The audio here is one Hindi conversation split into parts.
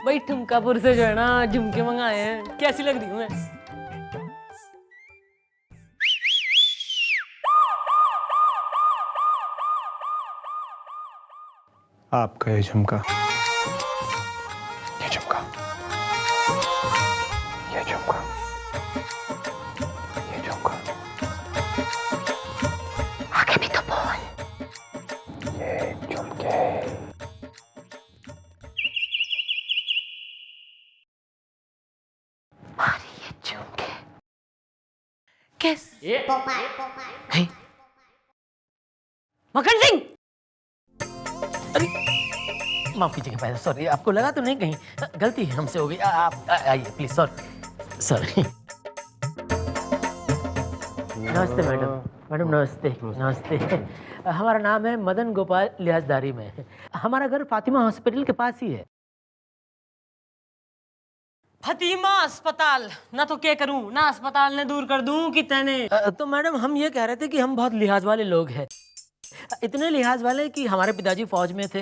भाई ठुमकापुर से जो है ना झुमके मंगाए हैं, कैसी लग रही हूँ मैं? आपका ये झुमका, ये झुमका, ये झुमका, ये झुमका, आगे भी तो बोल। ये झुमके, अरे ये झुमके कैसे? हे, मक्खन सिंह, अरे माफ कीजिएगा भाई, सॉरी, आपको लगा तो नहीं कहीं? गलती हमसे हो गई, आप आइए प्लीज, सॉरी। नमस्ते मैडम, नमस्ते नमस्ते। हमारा नाम है मदन गोपाल लिहाजदारी में। हमारा घर फातिमा हॉस्पिटल के पास ही है। फतीमा अस्पताल ना तो क्या करूं, ना अस्पताल ने दूर कर दूं कि तैने। तो मैडम हम ये कह रहे थे कि हम बहुत लिहाज वाले लोग हैं, इतने लिहाज वाले कि हमारे पिताजी फौज में थे,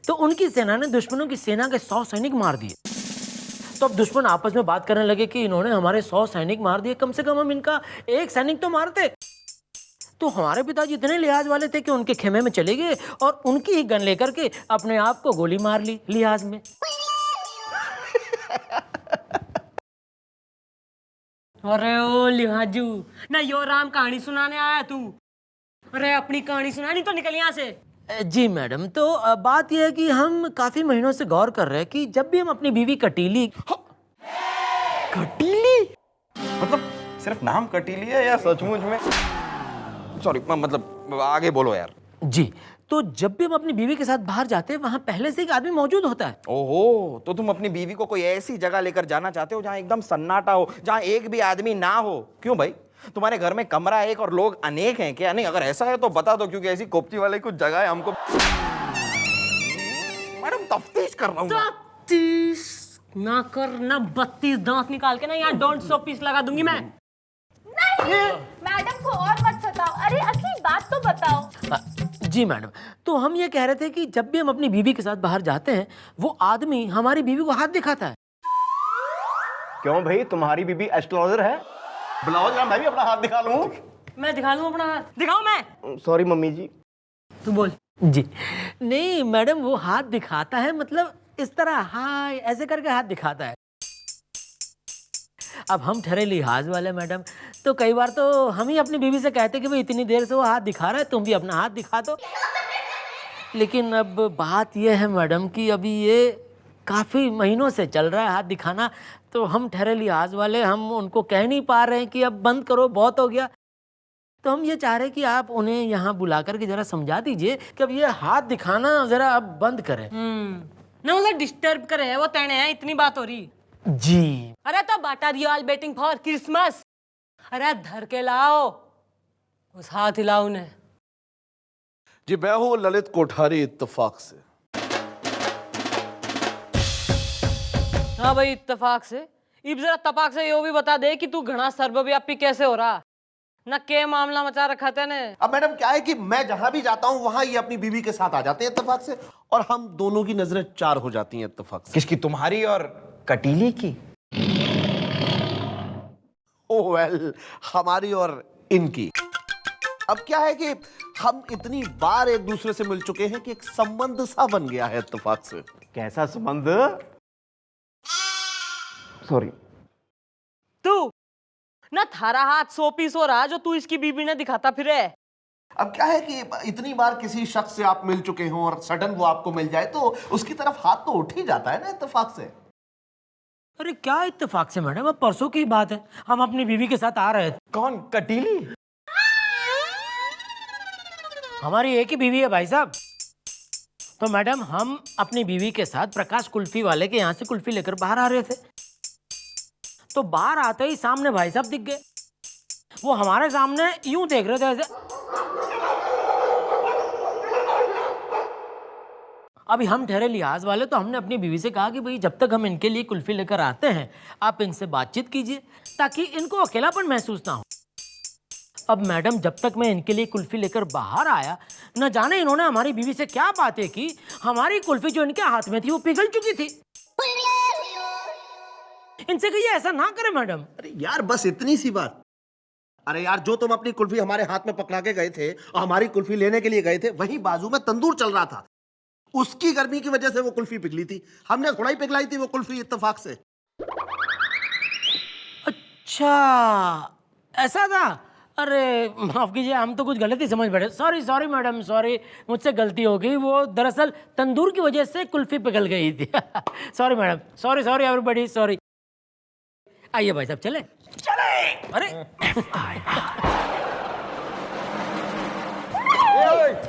तो उनकी सेना ने दुश्मनों की सेना के 100 सैनिक मार दिए। तो अब दुश्मन आपस में बात करने लगे कि इन्होंने हमारे 100 सैनिक मार दिए, कम से कम हम इनका एक सैनिक तो मारते। तो हमारे पिताजी इतने लिहाज वाले थे कि उनके खेमे में चले गए और उनकी ही गन लेकर के अपने आप को गोली मार ली लिहाज में। अरे ओ लिहाजू, ना यो राम कहानी सुनाने आया तू? अरे अपनी कहानी सुनानी तो निकल यहाँ से। जी मैडम, तो बात यह है कि हम काफी महीनों से गौर कर रहे हैं कि जब भी हम अपनी बीवी कटीली मतलब सिर्फ नाम कटीली है या सचमुच में? सॉरी, मतलब आगे बोलो यार। जी, तो जब भी हम अपनी बीवी के साथ बाहर जाते हैं वहां पहले से एक आदमी मौजूद होता है। ओहो, तो तुम अपनी बीवी को कोई ऐसी जगह लेकर जाना चाहते हो जहाँ एकदम सन्नाटा हो, जहाँ एक भी आदमी ना हो। क्यों भाई, तुम्हारे घर में कमरा एक और लोग अनेक हैं क्या? नहीं, अगर ऐसा है तो बता दो, क्योंकि ऐसी कोपची वाले कुछ जगह है हमको। मैडम तफ्तीश कर रहा हूँ। तफ्तीश ना कर ना, 32 दांत निकाल के ना यहाँ डोंट सो पीस लगा दूंगी मैं। नहीं, मैडम को और मत सताओ। अरे असली बात तो बताओ। जी मैडम, तो हम ये कह रहे थे कि जब भी हम अपनी बीवी के साथ बाहर जाते हैं वो आदमी हमारी बीवी को हाथ दिखाता है। क्यों भाई, तुम्हारी बीबी एस्ट्रोलॉजर है? बुलाओ जरा, मैं भी अपना हाथ दिखा लूं। मैं दिखा लूं अपना हाथ? दिखाऊं मैं? सॉरी मम्मी जी। तू बोल। जी नहीं मैडम, वो हाथ दिखाता है मतलब इस तरह, हाय ऐसे करके हाथ दिखाता है। अब हम ठहरे लिहाज वाले मैडम, तो कई बार तो हम ही अपनी बीवी से कहते कि भाई इतनी देर से वो हाथ दिखा रहा है, तुम भी अपना हाथ दिखा दो। लेकिन अब बात यह है मैडम कि अभी ये काफ़ी महीनों से चल रहा है हाथ दिखाना, तो हम ठहरे लिहाज वाले हम उनको कह नहीं पा रहे हैं कि अब बंद करो, बहुत हो गया। तो हम ये चाह रहे हैं कि आप उन्हें यहाँ बुला करके जरा समझा दीजिए कि अब ये हाथ दिखाना जरा अब बंद करें। ना मतलब डिस्टर्ब करे वो तेने है, इतनी बात हो रही। जी अरे तो बाटा रियल वेटिंग फॉर क्रिसमस, अरे धर के लाओ उस हाथ हिलाओ उन्हें। जी मैं हूँ ललित कोठारी इत्तेफाक से। हाँ भाई इत्तेफाक से। इब जरा तपाक से यो भी बता दे कि तू घना सर्वव्यापी कैसे हो रहा, न के मामला मचा रखा तेने। अब मैडम क्या है कि मैं जहां भी जाता हूँ वहां ये अपनी बीवी के साथ आ जाते हैं इत्तेफाक से, और हम दोनों की नजरें चार हो जाती हैं इत्तेफाक से। किसकी, तुम्हारी और कटीली की? ओह वेल, हमारी और इनकी। अब क्या है कि हम इतनी बार एक दूसरे से मिल चुके हैं कि एक संबंध सा बन गया है इत्तेफाक से। कैसा संबंध? सॉरी। तू ना थारा हाथ 100 पीस हो रहा जो तू इसकी बीबी ने दिखाता फिरे। अब क्या है कि इतनी बार किसी शख्स से आप मिल चुके हो और सडन वो आपको मिल जाए तो उसकी तरफ हाथ तो उठ ही जाता है ना इत्तेफाक से। अरे क्या इत्तेफाक से मैडम, अब परसों की बात है, हम अपनी बीवी के साथ आ रहे थे। कौन, कटीली? हमारी एक ही बीवी है भाई साहब। तो मैडम हम अपनी बीवी के साथ प्रकाश कुल्फी वाले के यहाँ से कुल्फी लेकर बाहर आ रहे थे, तो बाहर आते ही सामने भाई साहब दिख गए। वो हमारे सामने यूं देख रहे थे ऐसे। अभी हम ठहरे लिहाज वाले, तो हमने अपनी बीवी से कहा कि भाई जब तक हम इनके लिए कुल्फी लेकर आते हैं आप इनसे बातचीत कीजिए ताकि इनको अकेलापन महसूस ना हो। अब मैडम जब तक मैं इनके लिए कुल्फी लेकर बाहर आया न जाने इन्होंने हमारी बीवी से क्या बातें की, हमारी कुल्फी जो इनके हाथ में थी वो पिघल चुकी थी। इनसे कहिए ऐसा ना करें मैडम। अरे यार बस इतनी सी बात। अरे यार जो तुम अपनी कुल्फी हमारे हाथ में पकड़ा के गए थे और हमारी कुल्फी लेने के लिए गए थे, वही बाजू में तंदूर चल रहा था, उसकी गर्मी की वजह से वो कुल्फी पिघली थी। हमने थोड़ा ही पिघलाई थी वो कुल्फी इत्तेफाक से। अच्छा ऐसा था। अरे माफ कीजिए, हम तो कुछ गलत ही समझ बैठे। सॉरी सॉरी मैडम, सॉरी, मुझसे गलती हो गई। वो दरअसल तंदूर की वजह से कुल्फी पिघल गई थी। Sorry madam, sorry sorry everybody, sorry. आइए भाई साहब चले चले। अरे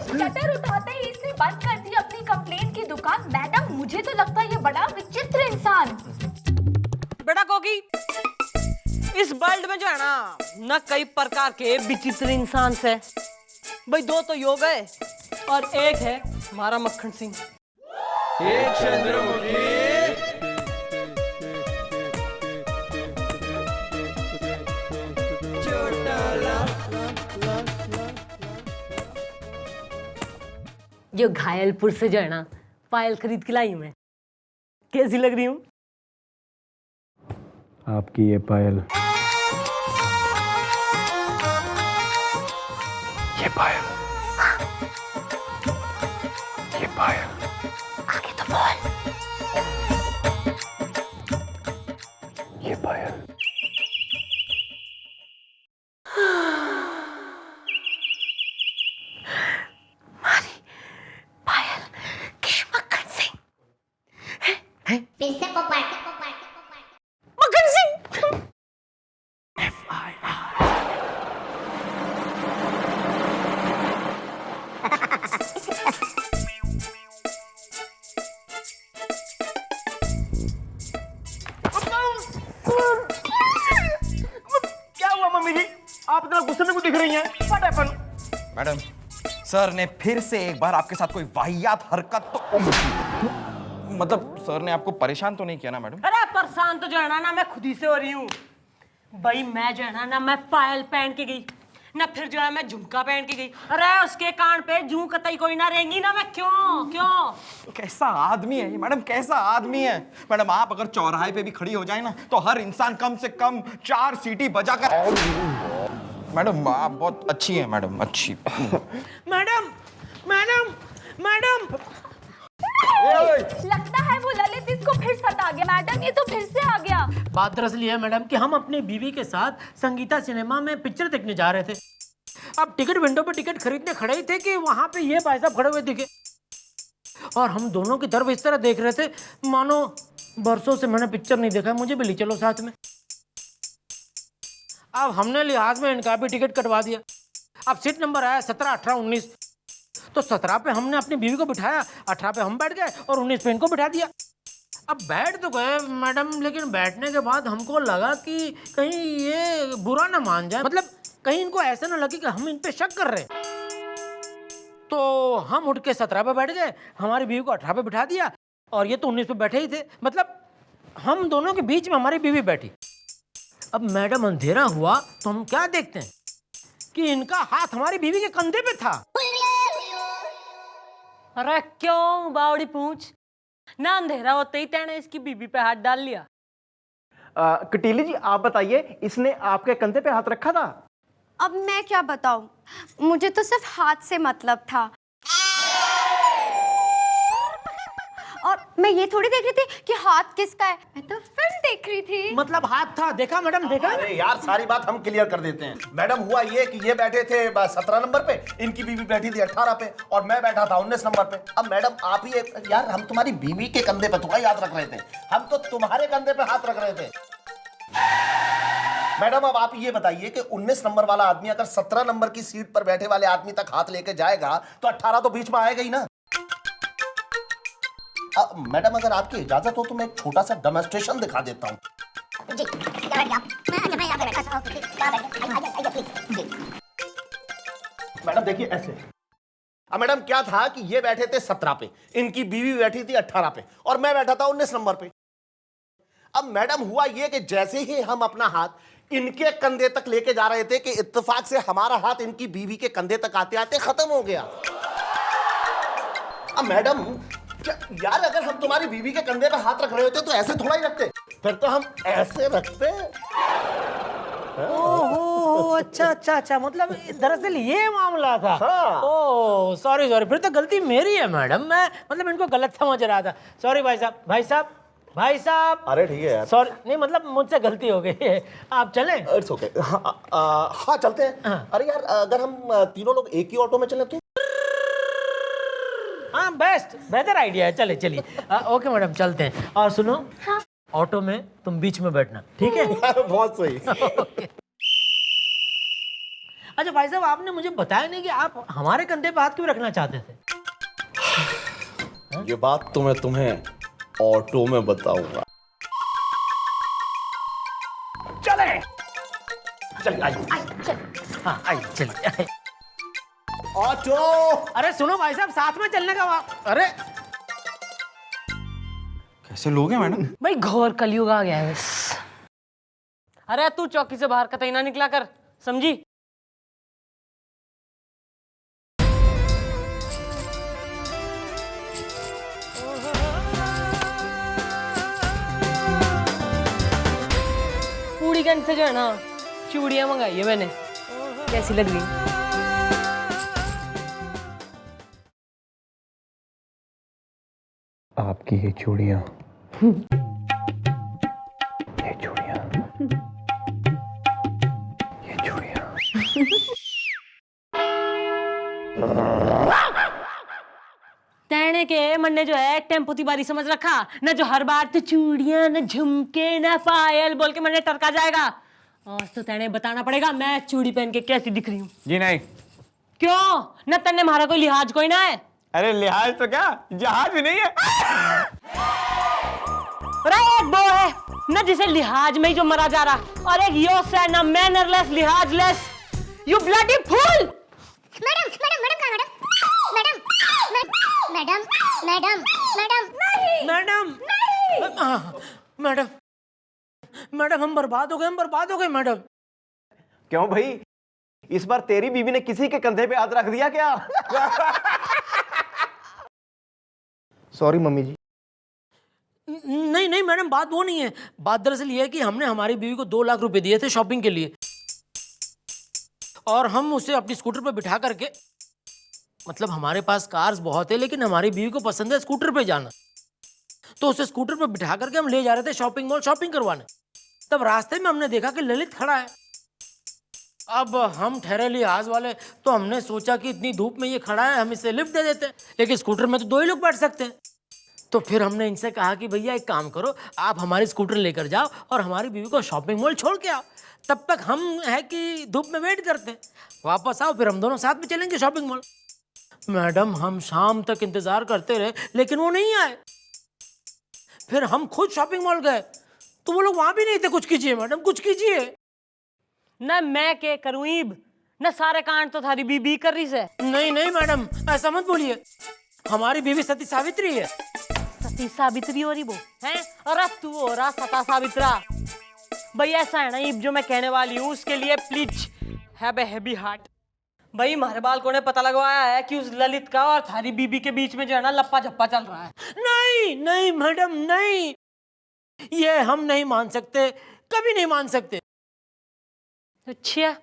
शटर उठाते ही इसने बंद कर दी अपनी कंप्लेंट की दुकान। मैडम मुझे तो लगता है ये बड़ा विचित्र इंसान। बेटा कोकी, इस वर्ल्ड में जो है ना कई प्रकार के विचित्र इंसान से। भाई दो तो योग है और एक है हमारा मक्खन सिंह। जो घायलपुर से जो है ना पायल खरीद के लाई मैं, कैसी लग रही हूँ? आपकी ये पायल, ये पायल, ये पायल, आगे तो बोल। ये पायल, क्या हुआ मम्मी जी, आप इतना गुस्से में क्यों दिख रही हैं? What happened? मैडम, सर ने फिर से एक बार आपके साथ कोई वाहियात हरकत तो मतलब सर ने आपको परेशान तो नहीं किया ना मैडम? अरे परेशान तो जो है ना मैं खुद ही से हो रही हूँ भाई। मैं जो है ना मैं पायल पहन के गई ना, फिर जो है मैं झुमका पहन के गई। अरे उसके कान पे जूं कतई कोई ना रहेंगी ना। मैं क्यों कैसा आदमी है ये मैडम, कैसा आदमी है मैडम। आप अगर चौराहे पे भी खड़ी हो जाए ना तो हर इंसान कम से कम 4 सीटी बजाकर। मैडम आप बहुत अच्छी हैं मैडम, अच्छी। मैडम मैडम मैडम, लगता है वो ललित इसको फिर सता गया। मैडम ये तो फिर से आ गया। बात दरअसल ये है मैडम कि हम अपनी बीवी के साथ संगीता सिनेमा में पिक्चर देखने जा रहे थे। अब टिकट विंडो पे टिकट खरीदने खड़े ही थे कि वहां पे ये भाई साहब खड़े हुए दिखे और हम दोनों की तरफ इस तरह देख रहे थे मानो बरसों से मैंने पिक्चर नहीं देखा, मुझे भी ले चलो साथ में। अब हमने लिहाज में इनका भी टिकट कटवा दिया। अब सीट नंबर आया 17, 18, 19। तो 17 पे हमने अपनी बीवी को बिठाया, 18 पे हम बैठ गए और 19 पे इनको बिठा दिया। अब बैठ तो गए मैडम, लेकिन बैठने के बाद हमको लगा कि कहीं ये बुरा ना मान जाए, मतलब कहीं इनको ऐसा ना लगे कि हम इन पे शक कर रहे हैं। तो हम उठ के 17 पे बैठ गए, हमारी बीवी को 18 पे बिठा दिया और ये तो 19 पे बैठे ही थे। मतलब हम दोनों के बीच में हमारी बीवी बैठी। अब मैडम अंधेरा हुआ तो हम क्या देखते हैं कि इनका हाथ हमारी बीवी के कंधे पे था। अरे क्यों बावड़ी पूछ ना, अंधेरा होते ही तेने इसकी बीबी पे हाथ डाल लिया। कटीली जी आप बताइए, इसने आपके कंधे पे हाथ रखा था? अब मैं क्या बताऊं, मुझे तो सिर्फ हाथ से मतलब था। और मैं ये थोड़ी देख रही थी कि हाथ किसका है, मैं तो फिल्म देख रही थी। मतलब हाथ था, देखा मैडम, देखा। अरे यार सारी बात हम क्लियर कर देते हैं। मैडम हुआ ये कि ये बैठे थे 17 नंबर पे, इनकी बीवी बैठी थी 18 पे और मैं बैठा था 19 नंबर पे। अब मैडम आप ही यार, हम तुम्हारी बीवी के कंधे पे थोड़ा याद रख रहे थे, हम तो तुम्हारे कंधे पे हाथ रख रहे थे। मैडम अब आप ये बताइए कि 19 नंबर वाला आदमी अगर 17 नंबर की सीट पर बैठे वाले आदमी तक हाथ लेके जाएगा तो 18 तो बीच में आएगा ही ना। मैडम अगर आपकी इजाजत हो तो मैं एक छोटा सा डेमोन्स्ट्रेशन दिखा देता हूं। मैडम देखिए ऐसे। अब मैडम क्या था कि ये बैठे थे 17 पे, इनकी बीवी बैठी थी 18 पे और मैं बैठा था 19 नंबर पे। अब मैडम हुआ ये कि जैसे ही हम अपना हाथ इनके कंधे तक लेके जा रहे थे कि इत्तेफाक से हमारा हाथ इनकी बीवी के कंधे तक आते आते खत्म हो गया। अब मैडम यार अगर हम तुम्हारी बीवी के कंधे पे हाथ रख रहे होते तो ऐसे थोड़ा ही रखते, फिर तो हम ऐसे रखते। ओहो, अच्छा अच्छा अच्छा, मतलब दरअसल ये मामला था। हाँ। ओह सॉरी सॉरी, फिर तो गलती मेरी है मैडम, मैं मतलब इनको गलत समझ रहा था। सॉरी भाई साहब, भाई साहब, भाई साहब। अरे ठीक है यार, सॉरी, नहीं मतलब मुझसे गलती हो गई है, आप चलें? It's okay. हाँ चलते हैं। हाँ। अरे यार अगर हम तीनों लोग एक ही ऑटो में चले तो? हाँ बेस्ट, बेहतर आइडिया है, चले चलिए। ओके मैडम, चलते हैं। और सुनो, हाँ। ऑटो में तुम बीच में बैठना, ठीक है? बहुत सही। अच्छा भाई साहब, आपने मुझे बताया नहीं कि आप हमारे कंधे पे हाथ क्यों रखना चाहते थे? ये बात तो मैं तुम्हें ऑटो में बताऊंगा। चले चलिए, आइए। हाँ आइए, चलिए आइए। ऑटो। अरे सुनो भाई साहब, साथ में चलने का अरे कैसे लोग हैं मैडम? भाई घोर कलयुग आ गया है बस। अरे तू चौकी से बाहर कतई ना निकला कर, समझी? पूड़ीगंज से जो है ना चूड़ियां मंगाई है मैंने, कैसी लग रही? आपकी ये चूड़ियां, ये चूड़ियां, ये चूड़ियां। तेने के मन ने जो है टेम्पो की बारी समझ रखा ना, जो हर बार तो चूड़ियां ना झुमके ना पायल बोल के मन ने टरका जाएगा। आज तो तेने बताना पड़ेगा मैं चूड़ी पहन के कैसी दिख रही हूँ। जी नहीं। क्यों ना, तेने हमारा कोई लिहाज कोई ना है? अरे लिहाज तो क्या, जहाज भी नहीं है। अरे एक वो है ना जिसे लिहाज में ही जो मरा जा रहा, और एक यो से ना मैनरलेस लिहाजलेस, you bloody fool. Madam madam madam कहाँ madam? Madam madam madam madam madam, madam madam, हम बर्बाद हो गए, हम बर्बाद हो गए मैडम। क्यों भाई, इस बार तेरी बीवी ने किसी के कंधे पे हाथ रख दिया क्या? सॉरी मम्मी जी। नहीं नहीं मैडम, बात वो नहीं है। बात दरअसल ये है कि हमने हमारी बीवी को 2 लाख रुपए दिए थे शॉपिंग के लिए, और हम उसे अपनी स्कूटर पर बिठा करके, मतलब हमारे पास कार्स बहुत है लेकिन हमारी बीवी को पसंद है स्कूटर पे जाना, तो उसे स्कूटर पर बिठा करके हम ले जा रहे थे शॉपिंग मॉल शॉपिंग करवाने। तब रास्ते में हमने देखा कि ललित खड़ा है। अब हम ठहरे लिहाज वाले, तो हमने सोचा कि इतनी धूप में ये खड़ा है, हम इसे लिफ्ट दे देते हैं, लेकिन स्कूटर में तो 2 ही लोग बैठ सकते हैं। तो फिर हमने इनसे कहा कि भैया एक काम करो, आप हमारी स्कूटर लेकर जाओ और हमारी बीवी को शॉपिंग मॉल छोड़ के आओ, तब तक हम है कि धूप में वेट करते हैं, वापस आओ फिर हम दोनों साथ में चलेंगे शॉपिंग मॉल। मैडम हम शाम तक इंतजार करते रहे लेकिन वो नहीं आए। फिर हम खुद शॉपिंग मॉल गए तो वो लोग वहां भी नहीं थे। कुछ कीजिए मैडम, कुछ कीजिए। न मैं के करूईब न सारे कांड तो थारी बीबी कर रही से। नहीं नहीं मैडम, ऐसा मत बोलिए, हमारी बीवी सती सावित्री है। सती सावित्री हो रही वो है, और तू हो रहा सता सावित्रा। भाई ऐसा है ना, ये जो मैं कहने वाली हूँ उसके लिए please have a heavy heart. भाई हमारे बालकों ने पता लगवाया है कि उस ललित का और थारी बीबी के बीच में जो है ना लप्पा झप्पा चल रहा है। नहीं नहीं मैडम नहीं, ये हम नहीं मान सकते, कभी नहीं मान सकते। अच्छा,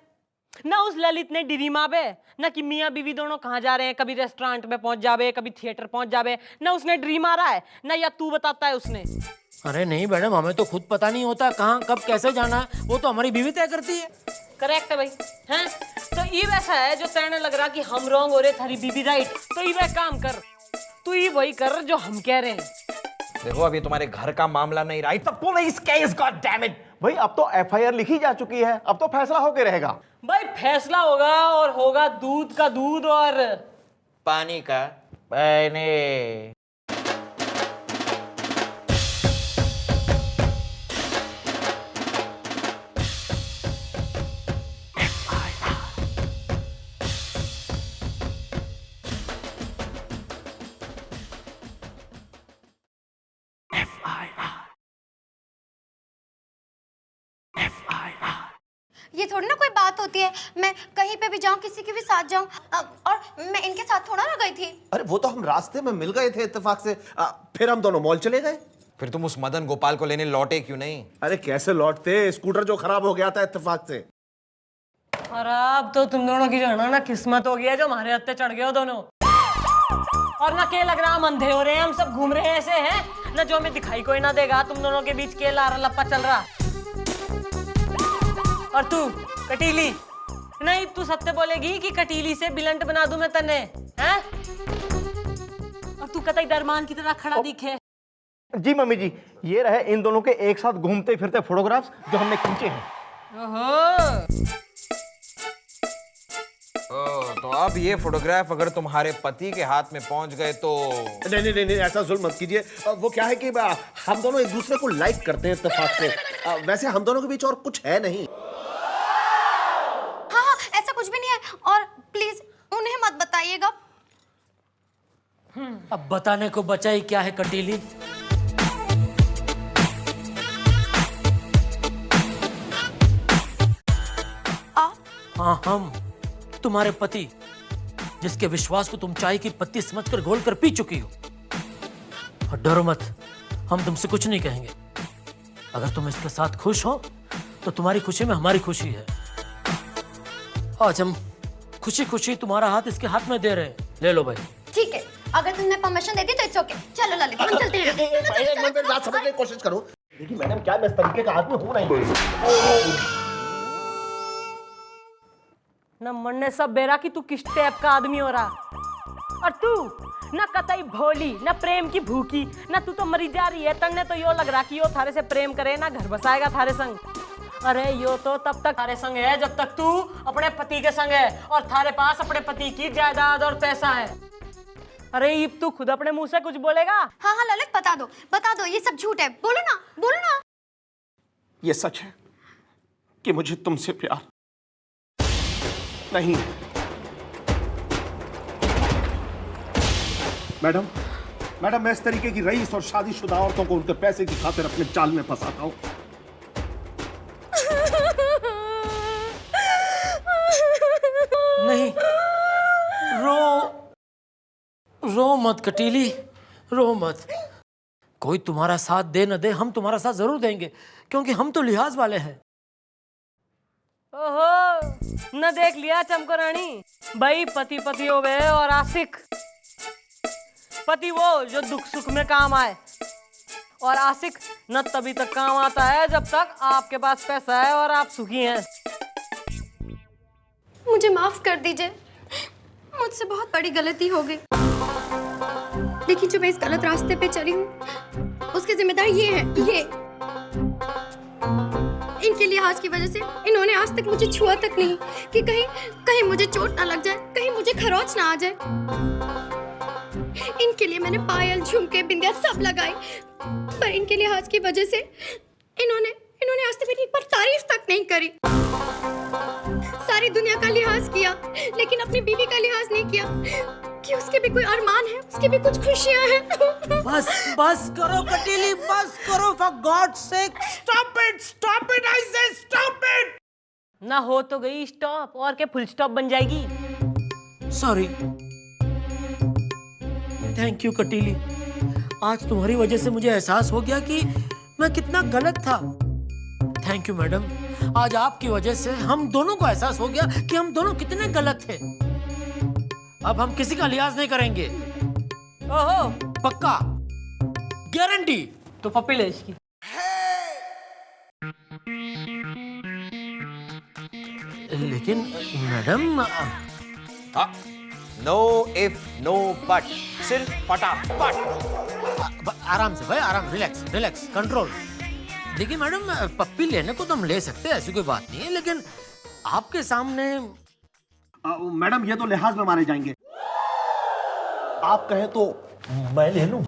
ना उस ललित ने डिरीमा बे ना कि मियाँ बीवी दोनों कहाँ जा रहे हैं, कभी रेस्टोरेंट में पहुंच जावे कभी थिएटर पहुंच जावे, ना उसने ड्रीम आ रहा है ना या तू बताता है उसने। अरे नहीं मैडम, हमें तो खुद पता नहीं होता कहाँ कब कैसे जाना है, वो तो हमारी बीवी तय करती है। करेक्ट है भाई, हैं? तो ये वैसा है जो तेने लग रहा कि हम रॉन्ग हो रहे, थारी बीबी राइट, तो ये वह काम कर, तू ये वही कर जो हम कह रहे हैं। देखो अभी तुम्हारे घर का मामला नहीं रहा, it's a police case, god damn it. भाई अब तो एफआईआर लिखी जा चुकी है, अब तो फैसला होके रहेगा। भाई फैसला होगा और होगा दूध का दूध और पानी का पानी। ये थोड़ी ना कोई बात बात होती है, मैं कहीं पे भी जाऊं, किसी के भी साथ जाऊं, और मैं इनके साथ थोड़ा ना गई थी। अरे वो तो हम रास्ते में मिल गए थे इत्तेफाक से, फिर हम दोनों मॉल चले गए। फिर तुम उस मदन गोपाल को लेने लौटे क्यों नहीं? अरे कैसे लौटते, स्कूटर जो खराब हो गया था इत्तेफाक से। और अब तो तुम दोनों की जो है ना किस्मत हो गई है, जो हमारे हत्थे चढ़ गए हो दोनों। और ना के लग रहा हम अंधे हो रहे हैं, हम सब घूम रहे हैं ऐसे हैं ना, जो हमें दिखाई कोई ना देगा। तुम दोनों के बीच के लारा लप्पा चल रहा। और तू कटीली, नहीं तू सत्य बोलेगी कि कटीली से बिलंट बना दूं मैं तने, हैं? और तू कतई दरमान की तरह खड़ा दिखे। जी मम्मी जी, ये रहे इन दोनों के एक साथ घूमते फिरते फोटोग्राफ्स जो हमने खींचे हैं। ओहो, तो अब ये फोटोग्राफ अगर तुम्हारे पति के हाथ में पहुंच गए तो? नहीं नहीं नहीं, ऐसा जुल्म मत कीजिए। वो क्या है कि हम दोनों एक दूसरे को लाइक करते हैं इत्तेफाक से। वैसे हम दोनों के बीच और कुछ है नहीं। हाँ हाँ, ऐसा कुछ भी नहीं है, और प्लीज उन्हें मत बताइएगा। अब बताने को बचा ही क्या है कटीली। हाँ, हम तुम्हारे पति, जिसके विश्वास को तुम चाय की पत्ती समझकर घोल कर पी चुकी हो। और डरो मत, हम तुमसे कुछ नहीं कहेंगे। अगर तुम इसके साथ खुश हो तो तुम्हारी खुशी में हमारी खुशी है। आज हम खुशी खुशी तुम्हारा हाथ इसके हाथ में दे रहे हैं। ले लो भाई। ठीक है, अगर तुमने परमिशन दे दी तो इट्स ओके। चलो ललित, हम चलते हैं। एक मिनट बात समझने की कोशिश करो। देखिए मैडम, क्या मैं इस तरीके का आदमी हूं नहीं। न मरने सब बेरा कि तू किस टाइप का आदमी हो रहा। और तू न कतई भोली, न प्रेम की भूखी, न तू तो मरी जा रही है। तन्ने तो यो लग रहा कि यो थारे से प्रेम करे ना घर बसाएगा थारे संग। अरे यो तो तब तक थारे संग है जब तक तू अपने पति के संग है और थारे पास अपने पति की जायदाद और पैसा है। अरे ईब तू खुद अपने मुंह से कुछ बोलेगा? हाँ हाँ ललित, बता दो, ये सब झूठ है। बोलो ना, बोलो ना। ये सच है कि मुझे तुमसे प्यार नहीं। मैडम, मैं इस तरीके की रईस और शादीशुदा औरतों को उनके पैसे की खातिर अपने जाल में फंसाता हूं। नहीं, रो मत कटीली, रो मत। कोई तुम्हारा साथ दे न दे, हम तुम्हारा साथ जरूर देंगे, क्योंकि हम तो लिहाज वाले हैं। ओहो, न देख लिया चमको रानी भाई, पति पति हो गए और आशिक। पति वो जो दुख सुख में काम आए, और आशिक न तभी तक काम आता है जब तक आपके पास पैसा है और आप सुखी हैं। मुझे माफ कर दीजिए, मुझसे बहुत बड़ी गलती हो गई। लेकिन जो मैं इस गलत रास्ते पे चली हूँ उसकी जिम्मेदार ये है। ये इनके लिहाज की वजह से इन्होंने आज तक मुझे छुआ तक नहीं कि कहीं मुझे चोट ना लग जाए, कहीं मुझे खरोच ना आ जाए। इनके लिए मैंने पायल, झुमके, बिंदिया सब लगाई, पर इनके लिहाज की वजह से इन्होंने आज तक मेरी एक बार तारीफ तक नहीं करी। सारी दुनिया का लिहाज किया, लेकिन अपनी बीवी का लिहाज नहीं किया कि उसके भी कोई अरमान है, उसकी भी कुछ खुशियां हैं। बस करो कटीली, बस करो, for God's sake stop it, I say stop it. ना हो तो गई स्टॉप, और क्या फुल स्टॉप बन जाएगी। सॉरी, थैंक यू कटीली। आज तुम्हारी वजह से मुझे एहसास हो गया कि मैं कितना गलत था। थैंक यू मैडम, आज आपकी वजह से हम दोनों को एहसास हो गया कि हम दोनों कितने गलत थे। अब हम किसी का लिहाज नहीं करेंगे। ओहो, पक्का, गारंटी। तो पप्पी ले इसकी। लेकिन madam, no if no but, सिर्फ फटाफट। आराम से भाई, आराम, रिलैक्स, कंट्रोल। देखिए मैडम, पप्पी लेने को तो हम ले सकते हैं, ऐसी कोई बात नहीं है, लेकिन आपके सामने। मैडम, ये तो लिहाज में मारे जाएंगे। आप कहें तो मैं ले लूं?